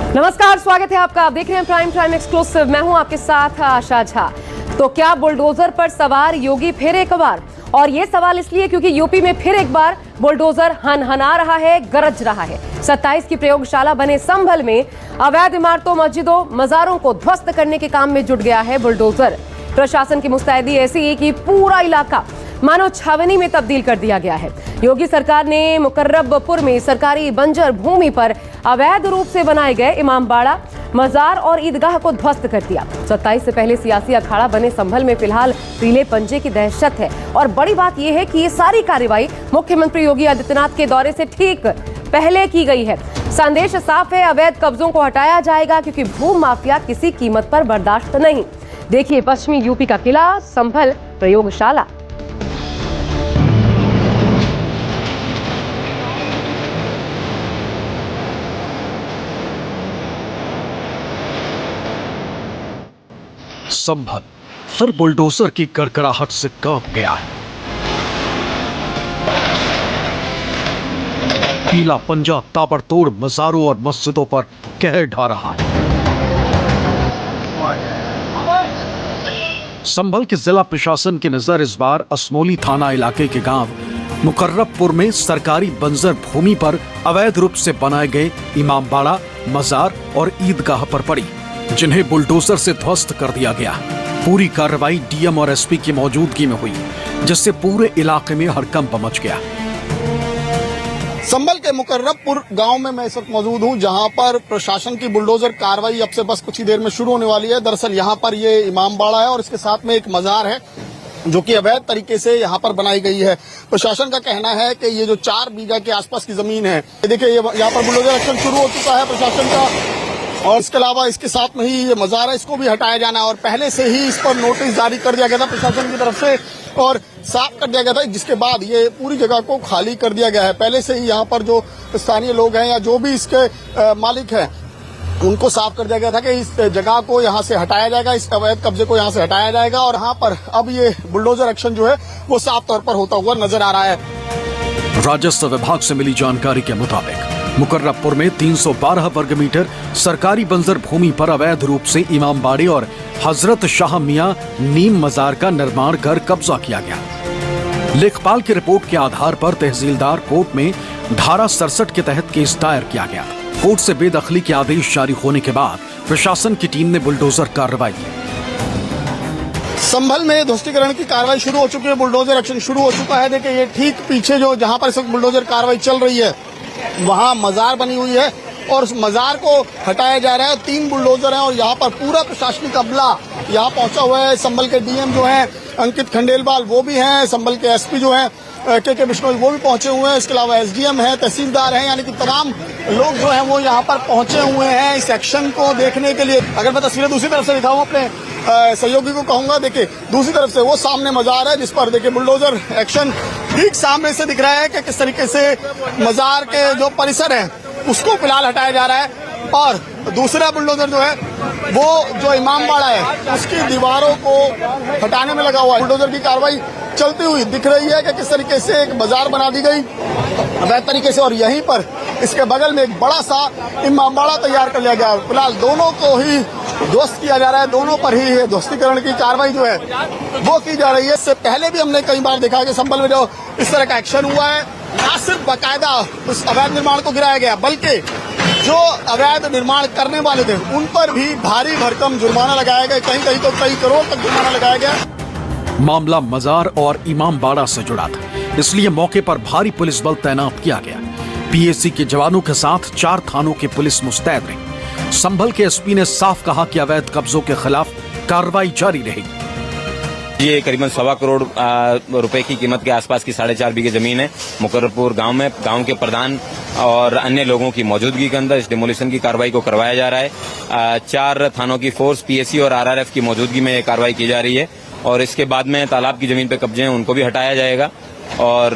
नमस्कार, स्वागत है आपका। आप देख रहे हैं प्राइम एक्सक्लूसिव। मैं हूं आपके साथ आशा झा। तो क्या बुलडोजर पर सवार योगी फिर एक बार? और ये सवाल इसलिए क्योंकि यूपी में फिर एक बार बुलडोजर हनहना रहा है, गरज रहा है। 27 की प्रयोगशाला बने संभल में अवैध इमारतों, मस्जिदों, मजारों को ध्वस्त करने के काम में जुट गया है बुलडोजर। प्रशासन की मुस्तैदी ऐसी है कि पूरा इलाका मानो छावनी में तब्दील कर दिया गया है। योगी सरकार ने मुकर्रबपुर में सरकारी बंजर भूमि पर अवैध रूप से बनाए गए इमामबाड़ा, मजार और ईदगाह को ध्वस्त कर दिया। 27 से पहले सियासी अखाड़ा बने संभल में फिलहाल पीले पंजे की दहशत है। और बड़ी बात यह है कि ये सारी कार्रवाई मुख्यमंत्री योगी आदित्यनाथ के दौरे से ठीक पहले की गई है। संदेश साफ है, अवैध कब्जों को हटाया जाएगा क्योंकि भू माफिया किसी कीमत पर बर्दाश्त नहीं। देखिए पश्चिमी यूपी का किला, संभल प्रयोगशाला। संभल फिर बुलडोजर की कड़कड़ाहट से कांप गया है। पीला पंजा ताबड़तोड़ मजारों और मस्जिदों पर कहर ढा रहा है। संभल के जिला प्रशासन की नजर इस बार असमोली थाना इलाके के गांव मुकर्रबपुर में सरकारी बंजर भूमि पर अवैध रूप से बनाए गए इमामबाड़ा, मजार और ईदगाह पर पड़ी, जिन्हें बुलडोजर से ध्वस्त कर दिया गया। पूरी कार्रवाई डीएम और एसपी की मौजूदगी में हुई, जिससे पूरे इलाके में हड़कंप मच गया। संभल के मुकर्रबपुर गांव में मैं इस वक्त मौजूद हूं, जहां पर प्रशासन की बुलडोजर कार्रवाई अब से बस कुछ ही देर में शुरू होने वाली है। दरअसल यहां पर ये इमामबाड़ा है और इसके साथ में एक मजार है जो कि अवैध तरीके से यहाँ पर बनाई गई है। प्रशासन का कहना है कि ये जो 4 बीघा के आसपास की जमीन है, देखिए यहाँ पर बुलडोजर एक्शन शुरू हो चुका है प्रशासन का। और इसके अलावा इसके साथ में ही ये मजार है, इसको भी हटाया जाना है। और पहले से ही इस पर नोटिस जारी कर दिया गया था प्रशासन की तरफ से और साफ कर दिया गया था, जिसके बाद ये पूरी जगह को खाली कर दिया गया है। पहले से ही यहाँ पर जो स्थानीय लोग हैं या जो भी इसके मालिक हैं, उनको साफ कर दिया गया था कि इस जगह को यहाँ से हटाया जाएगा, इस अवैध कब्जे को यहाँ से हटाया जाएगा। और यहाँ पर अब ये बुलडोजर एक्शन जो है वो साफ तौर पर होता हुआ नजर आ रहा है। राजस्व विभाग से मिली जानकारी के मुताबिक मुकर्रबपुर में 312 वर्ग मीटर सरकारी बंजर भूमि पर अवैध रूप से इमामबाड़े और हजरत शाह मियां नीम मजार का निर्माण कर कब्जा किया गया। लेखपाल की रिपोर्ट के आधार पर तहसीलदार कोर्ट में धारा 67 के तहत केस दायर किया गया। कोर्ट से बेदखली के आदेश जारी होने के बाद प्रशासन की टीम ने बुलडोजर कार्रवाई की। संभल में ध्वस्तीकरण की कार्रवाई शुरू हो चुकी है, बुलडोजर एक्शन शुरू हो चुका है। देखिए ये ठीक पीछे जो जहां पर इस वक्त बुलडोजर कार्रवाई चल रही है, वहां मजार बनी हुई है और उस मजार को हटाया जा रहा है। 3 बुलडोजर हैं और यहाँ पर पूरा प्रशासनिक अमला यहाँ पहुंचा हुआ है। संभल के डीएम जो हैं अंकित खंडेलवाल वो भी हैं, संभल के एसपी जो हैं के बिश्नोई वो भी पहुंचे हुए हैं। इसके अलावा एसडीएम है, तहसीलदार हैं, यानी कि तमाम लोग जो हैं वो यहाँ पर पहुंचे हुए हैं इस एक्शन को देखने के लिए। अगर मैं तस्वीरें दूसरी तरफ से दिखाऊं अपने सहयोगी को कहूंगा, देखिए दूसरी तरफ से वो सामने मजार है जिस पर देखिए बुलडोजर एक्शन ठीक सामने से दिख रहा है कि किस तरीके से मजार के जो परिसर है उसको फिलहाल हटाया जा रहा है। और दूसरा बुलडोजर जो है वो जो इमामबाड़ा है उसकी दीवारों को हटाने में लगा हुआ है। बुलडोजर की कार्रवाई चलती हुई दिख रही है कि किस तरीके से एक बाजार बना दी गई अवैध तरीके से और यहीं पर इसके बगल में एक बड़ा सा इमामबाड़ा तैयार कर लिया गया। फिलहाल दोनों को ही ध्वस्त किया जा रहा है, दोनों पर ही ध्वस्तीकरण की कार्रवाई जो है वो की जा रही है। इससे पहले भी हमने कई बार देखा कि संभल में जो इस तरह का एक्शन हुआ है, न सिर्फ बाकायदा उस अवैध निर्माण को गिराया गया बल्कि जो अवैध निर्माण करने वाले थे उन पर भी भारी भरकम जुर्माना लगाया गया। कहीं कहीं तो कई करोड़ तक जुर्माना लगाया गया। मामला मजार और इमामबाड़ा से जुड़ा था, इसलिए मौके पर भारी पुलिस बल तैनात किया गया। पीएसी के जवानों के साथ 4 थानों की पुलिस मुस्तैद रही। संभल के एसपी ने साफ कहा कि अवैध कब्जों के खिलाफ कार्रवाई जारी रहेगी। ये करीबन 1.25 करोड़ रुपए की कीमत के आसपास की 4.5 बीघे जमीन है मुकर्रबपुर गांव में। गांव के प्रधान और अन्य लोगों की मौजूदगी के अंदर इस डिमोलिशन की कार्रवाई को करवाया जा रहा है। 4 थानों की फोर्स, पीएसी और आरआरएफ की मौजूदगी में ये कार्रवाई की जा रही है और इसके बाद में तालाब की जमीन पे कब्जे हैं उनको भी हटाया जाएगा। और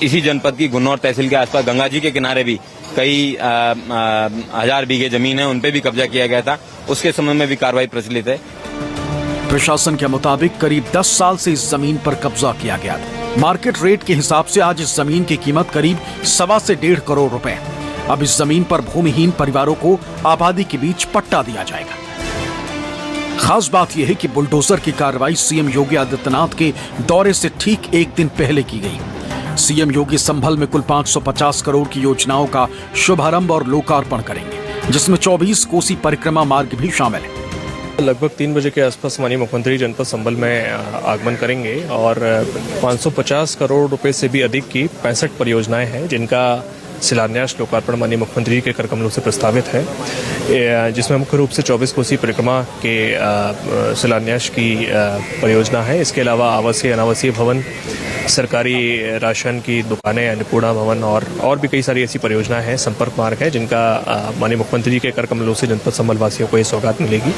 इसी जनपद की गुन्नौर तहसील के आसपास गंगा जी के किनारे भी कई 1000 बीघे जमीन है, उन पे भी कब्जा किया गया था, उसके संबंध में भी कार्रवाई प्रचलित है। प्रशासन के मुताबिक करीब 10 साल से इस जमीन पर कब्जा किया गया था। मार्केट रेट के हिसाब से आज इस जमीन की कीमत करीब 1.25 से 1.5 करोड़ रुपए। अब इस जमीन पर भूमिहीन परिवारों को आबादी के बीच पट्टा दिया जाएगा। खास बात यह है कि बुलडोजर की कार्रवाई सीएम योगी आदित्यनाथ के दौरे से ठीक एक दिन पहले की गई। सीएम योगी संभल में कुल 550 करोड़ की योजनाओं का शुभारंभ और लोकार्पण करेंगे, जिसमें 24 कोसी परिक्रमा मार्ग भी शामिल है। लगभग 3 बजे के आसपास माननीय मुख्यमंत्री जनपद संभल में आगमन करेंगे और 550 करोड़ रुपए से भी अधिक की 65 परियोजनाएं हैं, जिनका शिलान्यास लोकार्पण माननीय मुख्यमंत्री के कर कमलों से प्रस्तावित है, जिसमें मुख्य रूप से 24 कोसी परिक्रमा के शिलान्यास की परियोजना है। इसके अलावा आवासीय अनावासीय भवन, सरकारी राशन की दुकानें, अन्नपूर्णा भवन और भी कई सारी ऐसी परियोजनाएं हैं, संपर्क मार्ग है, जिनका माननीय मुख्यमंत्री के कर कमलों से जनपद संभल वासियों को ये सौगात मिलेगी।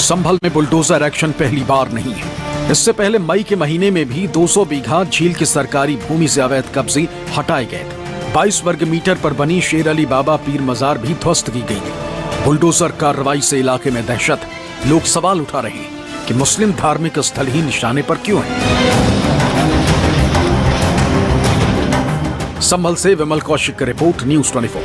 संभल में बुलडोजर एक्शन पहली बार नहीं है। इससे पहले मई के महीने में भी 200 बीघा झील की सरकारी भूमि से अवैध कब्जे हटाए गए थे। 22 वर्ग मीटर पर बनी शेर अली बाबा पीर मजार भी ध्वस्त की गई थी। बुलडोजर कार्रवाई से इलाके में दहशत है। लोग सवाल उठा रहे हैं कि मुस्लिम धार्मिक स्थल ही निशाने पर क्यों है। संभल से विमल कौशिक की रिपोर्ट, न्यूज़ 24।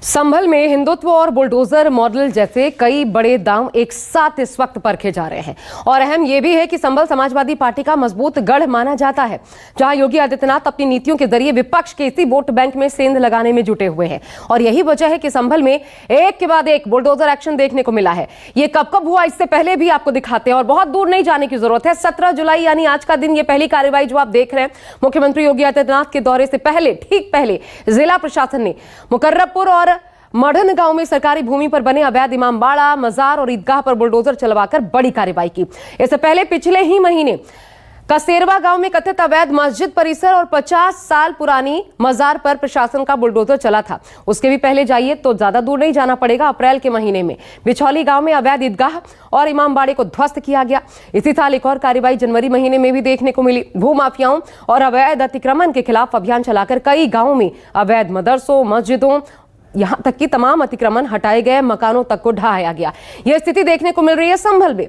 संभल में हिंदुत्व और बुलडोजर मॉडल जैसे कई बड़े दांव एक साथ इस वक्त परखे जा रहे हैं और अहम यह भी है कि संभल समाजवादी पार्टी का मजबूत गढ़ माना जाता है, जहां योगी आदित्यनाथ अपनी नीतियों के जरिए विपक्ष के इसी वोट बैंक में सेंध लगाने में जुटे हुए हैं। और यही वजह है कि संभल में एक के बाद एक बुलडोजर एक्शन देखने को मिला है। ये कब कब हुआ, इससे पहले भी आपको दिखाते हैं और बहुत दूर नहीं जाने की जरूरत है। 17 जुलाई यानी आज का दिन, ये पहली कार्रवाई जो आप देख रहे हैं, मुख्यमंत्री योगी आदित्यनाथ के दौरे से पहले, ठीक पहले जिला प्रशासन ने मुकर्रबपुर और मढ़न गांव में सरकारी भूमि पर बने अवैध इमामबाड़ा, मजार और ईदगाह पर बुलडोजर चलवाकर बड़ी कार्रवाई की। इससे पहले पिछले ही महीने कसेरवा गांव में कथित अवैध मस्जिद परिसर और 50 साल पुरानी मजार पर प्रशासन का बुलडोजर चला था। उसके भी पहले जाइए तो ज्यादा दूर नहीं जाना पड़ेगा। अप्रैल के महीने में बिछौली गांव में अवैध ईदगाह और इमामबाड़े को ध्वस्त किया गया। इसी साल एक और कार्रवाई जनवरी महीने में भी देखने को मिली। भूमाफियाओं और अवैध अतिक्रमण के खिलाफ अभियान चलाकर कई गांवों में अवैध मदरसों, मस्जिदों, यहां तक कि तमाम अतिक्रमण हटाए गए, मकानों तक को ढहाया गया। यह स्थिति देखने को मिल रही है संभल में।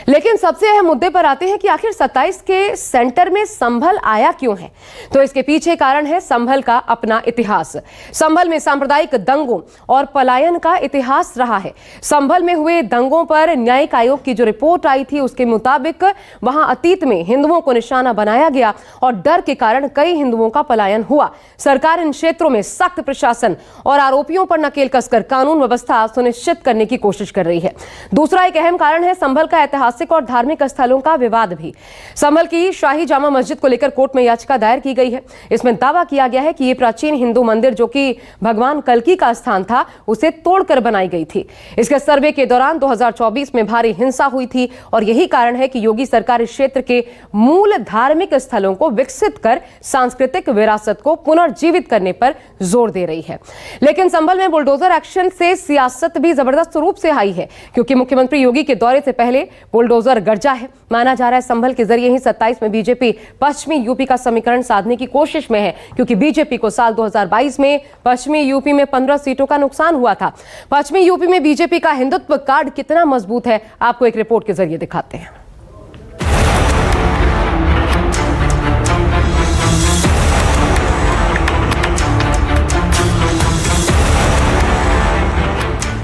लेकिन सबसे अहम मुद्दे पर आते हैं कि आखिर 27 के सेंटर में संभल आया क्यों है। तो इसके पीछे कारण है संभल का अपना इतिहास। संभल में सांप्रदायिक दंगों और पलायन का इतिहास रहा है। संभल में हुए दंगों पर न्यायिक आयोग की जो रिपोर्ट आई थी, उसके मुताबिक वहां अतीत में हिंदुओं को निशाना बनाया गया और डर के कारण कई हिंदुओं का पलायन हुआ। सरकार इन क्षेत्रों में सख्त प्रशासन और आरोपियों पर नकेल कसकर कानून व्यवस्था सुनिश्चित करने की कोशिश कर रही है। दूसरा एक अहम कारण है संभल का ऐतिहासिक और धार्मिक स्थलों का विवाद भी। संभल की शाही जामा मस्जिद को लेकर कोर्ट में याचिका दायर की गई है। इसमें दावा किया गया है कि यह प्राचीन हिंदू मंदिर, जो कि भगवान कल्की का स्थान था, उसे तोड़कर बनाई गई थी। इसके सर्वे के दौरान 2024 में भारी हिंसा हुई थी और यही कारण है कि योगी सरकार इस क्षेत्र के मूल धार्मिक स्थलों को विकसित कर सांस्कृतिक विरासत को पुनर्जीवित करने पर जोर दे रही है। लेकिन संभल में बुलडोजर एक्शन से सियासत भी जबरदस्त रूप से आई है, क्योंकि मुख्यमंत्री योगी के दौरे से पहले बुलडोजर गर्जा है। माना जा रहा है संभल के जरिए ही 27 में बीजेपी पश्चिमी यूपी का समीकरण साधने की कोशिश में है, क्योंकि बीजेपी को साल 2022 में पश्चिमी यूपी में 15 सीटों का नुकसान हुआ था। पश्चिमी यूपी में बीजेपी का हिंदुत्व कार्ड कितना मजबूत है, आपको एक रिपोर्ट के जरिए दिखाते हैं।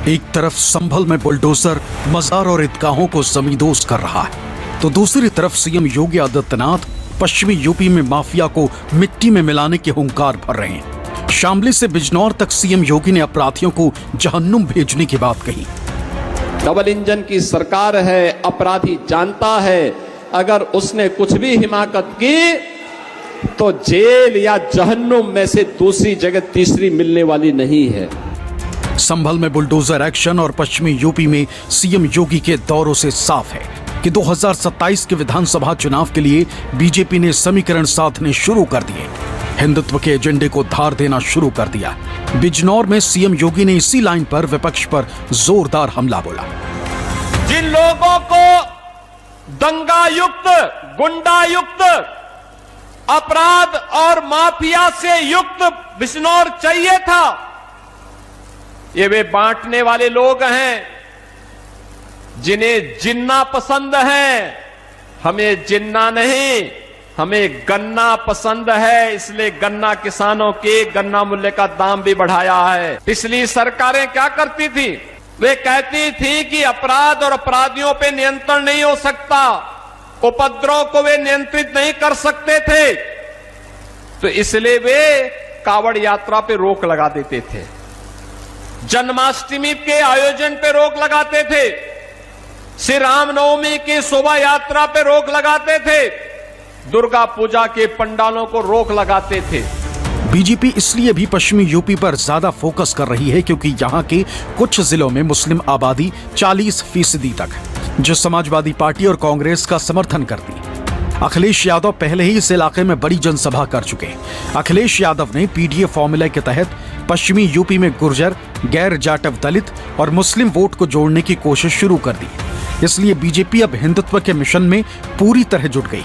एक तरफ संभल में बुलडोजर मजार और ईदगाहों को जमींदोज कर रहा है, तो दूसरी तरफ सीएम योगी आदित्यनाथ पश्चिमी यूपी में माफिया को मिट्टी में मिलाने के हुंकार भर रहे हैं। शामली से बिजनौर तक सीएम योगी ने अपराधियों को जहन्नुम भेजने की बात कही। डबल इंजन की सरकार है, अपराधी जानता है अगर उसने कुछ भी हिमाकत की तो जेल या जहन्नुम में से दूसरी जगह तीसरी मिलने वाली नहीं है। संभल में बुलडोजर एक्शन और पश्चिमी यूपी में सीएम योगी के दौरों से साफ है कि 2027 के विधानसभा चुनाव के लिए बीजेपी ने समीकरण साधने शुरू कर दिए। हिंदुत्व के एजेंडे को धार देना शुरू कर दिया। बिजनौर में सीएम योगी ने इसी लाइन पर विपक्ष पर जोरदार हमला बोला। जिन लोगों को दंगायुक्त, गुंडायुक्त, अपराध और माफिया से युक्त बिजनौर चाहिए था, ये वे बांटने वाले लोग हैं जिन्हें जिन्ना पसंद है। हमें जिन्ना नहीं, हमें गन्ना पसंद है, इसलिए गन्ना किसानों के गन्ना मूल्य का दाम भी बढ़ाया है। पिछली सरकारें क्या करती थी? वे कहती थी कि अपराध और अपराधियों पे नियंत्रण नहीं हो सकता, उपद्रव को वे नियंत्रित नहीं कर सकते थे, तो इसलिए वे कावड़ यात्रा पे रोक लगा देते थे, जन्माष्टमी के आयोजन पे रोक लगाते थे, श्री रामनवमी की शोभा यात्रा पे रोक लगाते थे, दुर्गा पूजा के पंडालों को रोक लगाते थे। बीजेपी इसलिए भी पश्चिमी यूपी पर ज्यादा फोकस कर रही है क्योंकि यहाँ के कुछ जिलों में मुस्लिम आबादी 40% तक है, जो समाजवादी पार्टी और कांग्रेस का समर्थन करती है। अखिलेश यादव पहले ही इस इलाके में बड़ी जनसभा कर चुके हैं। अखिलेश यादव ने पीडीए फॉर्मूला के तहत पश्चिमी यूपी में गुर्जर, गैर जाटव दलित और मुस्लिम वोट को जोड़ने की कोशिश शुरू कर दी। इसलिए बीजेपी अब हिंदुत्व के मिशन में पूरी तरह जुट गई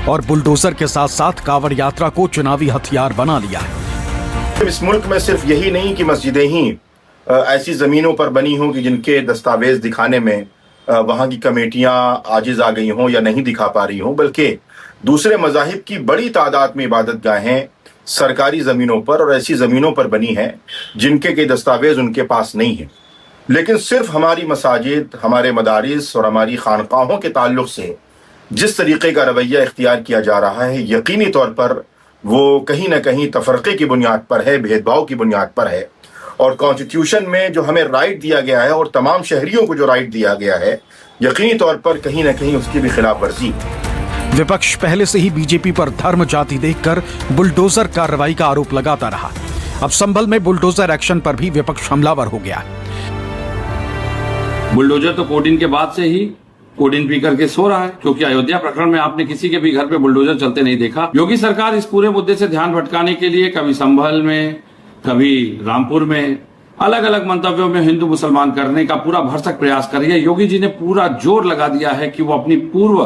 और बुलडोजर के साथ साथ कांवड़ यात्रा को चुनावी हथियार बना लिया है। इस मुल्क में सिर्फ यही नहीं कि मस्जिदें ही ऐसी जमीनों पर बनी हों कि जिनके दस्तावेज दिखाने में वहां की कमेटियां आजिज आ गई हों या नहीं दिखा पा रही हों, बल्कि दूसरे मजाहिब की बड़ी तादाद में इबादत गाहें सरकारी जमीनों पर और ऐसी जमीनों पर बनी हैं जिनके के दस्तावेज उनके पास नहीं है। लेकिन सिर्फ हमारी मसाजिद, हमारे मदारिस और हमारी खानकाहों के ताल्लुक से जिस तरीके का रवैया इख्तियार किया जा रहा है, यकीनी तौर पर वो कहीं ना कहीं तफरक़े की बुनियाद पर है, भेदभाव की बुनियाद पर है। और कॉन्स्टिट्यूशन में जो हमें राइट दिया गया है और तमाम शहरियों को जो राइट दिया गया है, यकीनी तौर पर कहीं ना कहीं उसकी भी खिलाफ वर्जी है। विपक्ष पहले से ही बीजेपी पर धर्म जाति देखकर बुलडोजर कार्रवाई का आरोप लगाता रहा। अब संभल में बुलडोजर एक्शन पर भी विपक्ष हमलावर हो गया। बुलडोजर तो कोडिन के बाद से ही कोडिन पी करके सो रहा है, क्योंकि अयोध्या प्रकरण में आपने किसी के भी घर पे बुलडोजर चलते नहीं देखा। योगी सरकार इस पूरे मुद्दे से ध्यान भटकाने के लिए कभी संभल में, कभी रामपुर में अलग अलग मंतव्यों में हिंदू मुसलमान करने का पूरा भरसक प्रयास कर रही है। योगी जी ने पूरा जोर लगा दिया है कि वो अपनी पूर्व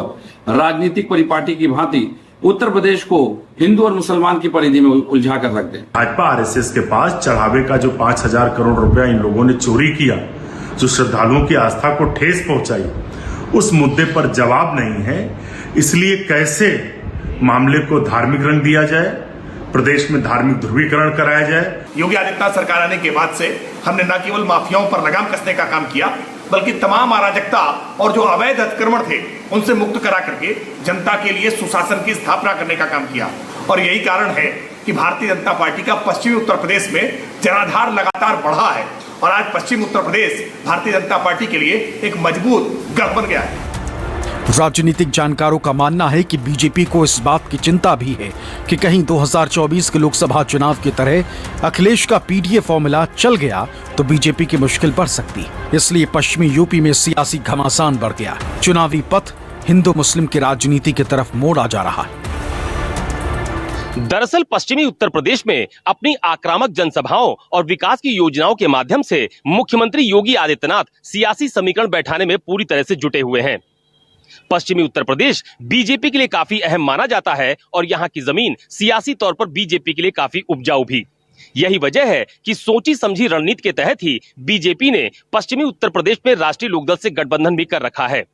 राजनीतिक परिपाटी की भांति उत्तर प्रदेश को हिंदू और मुसलमान की परिधि में उलझा कर रख दें। भाजपा आरएसएस के पास चढ़ावे का जो 5,000 करोड़ रुपया इन लोगों ने चोरी किया, जो श्रद्धालुओं की आस्था को ठेस पहुंचाई, उस मुद्दे पर जवाब नहीं है। इसलिए कैसे मामले को धार्मिक रंग दिया जाए, प्रदेश में धार्मिक ध्रुवीकरण कराया जाए। योगी आदित्यनाथ सरकार आने के बाद से हमने न केवल माफियाओं पर लगाम कसने का काम किया, बल्कि तमाम अराजकता और जो अवैध अतिक्रमण थे उनसे मुक्त करा करके जनता के लिए सुशासन की स्थापना करने का काम किया। और यही कारण है कि भारतीय जनता पार्टी का पश्चिमी उत्तर प्रदेश में जनाधार लगातार बढ़ा है और आज पश्चिम उत्तर प्रदेश भारतीय जनता पार्टी के लिए एक मजबूत गढ़ बन गया है। राजनीतिक जानकारों का मानना है कि बीजेपी को इस बात की चिंता भी है कि कहीं 2024 के लोकसभा चुनाव की तरह अखिलेश का पीडीए फॉर्मूला चल गया तो बीजेपी की मुश्किल बढ़ सकती। इसलिए पश्चिमी यूपी में सियासी घमासान बढ़ गया। चुनावी पथ हिंदू मुस्लिम की राजनीति की तरफ मोड़ा जा रहा है। दरअसल पश्चिमी उत्तर प्रदेश में अपनी आक्रामक जनसभाओं और विकास की योजनाओं के माध्यम से मुख्यमंत्री योगी आदित्यनाथ सियासी समीकरण बैठाने में पूरी तरह से जुटे हुए हैं। पश्चिमी उत्तर प्रदेश बीजेपी के लिए काफी अहम माना जाता है और यहाँ की जमीन सियासी तौर पर बीजेपी के लिए काफी उपजाऊ भी। यही वजह है कि सोची समझी रणनीति के तहत ही बीजेपी ने पश्चिमी उत्तर प्रदेश में राष्ट्रीय लोकदल से गठबंधन भी कर रखा है।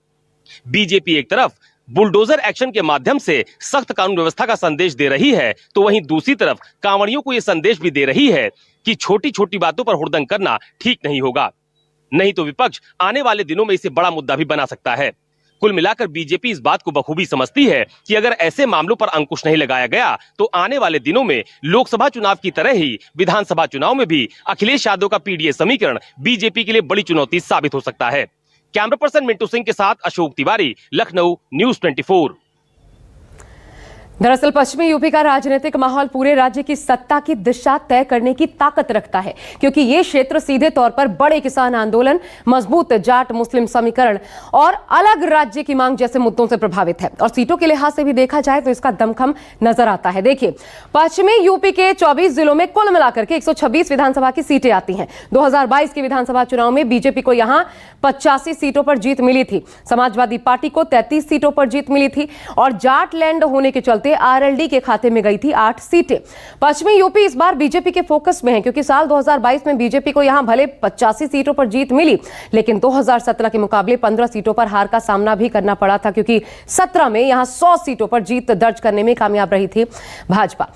बीजेपी एक तरफ बुलडोजर एक्शन के माध्यम से सख्त कानून व्यवस्था का संदेश दे रही है, तो वहीं दूसरी तरफ कांवड़ियों को यह संदेश भी दे रही है कि छोटी छोटी बातों पर हुड़दंग करना ठीक नहीं होगा, नहीं तो विपक्ष आने वाले दिनों में इसे बड़ा मुद्दा भी बना सकता है। कुल मिलाकर बीजेपी इस बात को बखूबी समझती है कि अगर ऐसे मामलों पर अंकुश नहीं लगाया गया तो आने वाले दिनों में लोकसभा चुनाव की तरह ही विधानसभा चुनाव में भी अखिलेश यादव का पीडीए समीकरण बीजेपी के लिए बड़ी चुनौती साबित हो सकता है। कैमरा पर्सन मिंटू सिंह के साथ अशोक तिवारी, लखनऊ, न्यूज़ 24। दरअसल पश्चिमी यूपी का राजनीतिक माहौल पूरे राज्य की सत्ता की दिशा तय करने की ताकत रखता है, क्योंकि ये क्षेत्र सीधे तौर पर बड़े किसान आंदोलन, मजबूत जाट मुस्लिम समीकरण और अलग राज्य की मांग जैसे मुद्दों से प्रभावित है। और सीटों के लिहाज से भी देखा जाए तो इसका दमखम नजर आता है। देखिए, पश्चिमी यूपी के 24 जिलों में कुल मिलाकर के 126 विधानसभा की सीटें आती हैं। 2022 के विधानसभा चुनाव में बीजेपी को यहां 85 सीटों पर जीत मिली थी, समाजवादी पार्टी को 33 सीटों पर जीत मिली थी और जाट लैंड होने के चलते चलते आरएलडी के खाते में गई थी 8 सीटें। पश्चिमी यूपी इस बार बीजेपी के फोकस में है, क्योंकि साल 2022 में बीजेपी को यहां भले 85 सीटों पर जीत मिली, लेकिन 2017 के मुकाबले 15 सीटों पर हार का सामना भी करना पड़ा था, क्योंकि 17 में यहां 100 सीटों पर जीत दर्ज करने में कामयाब रही थी भाजपा।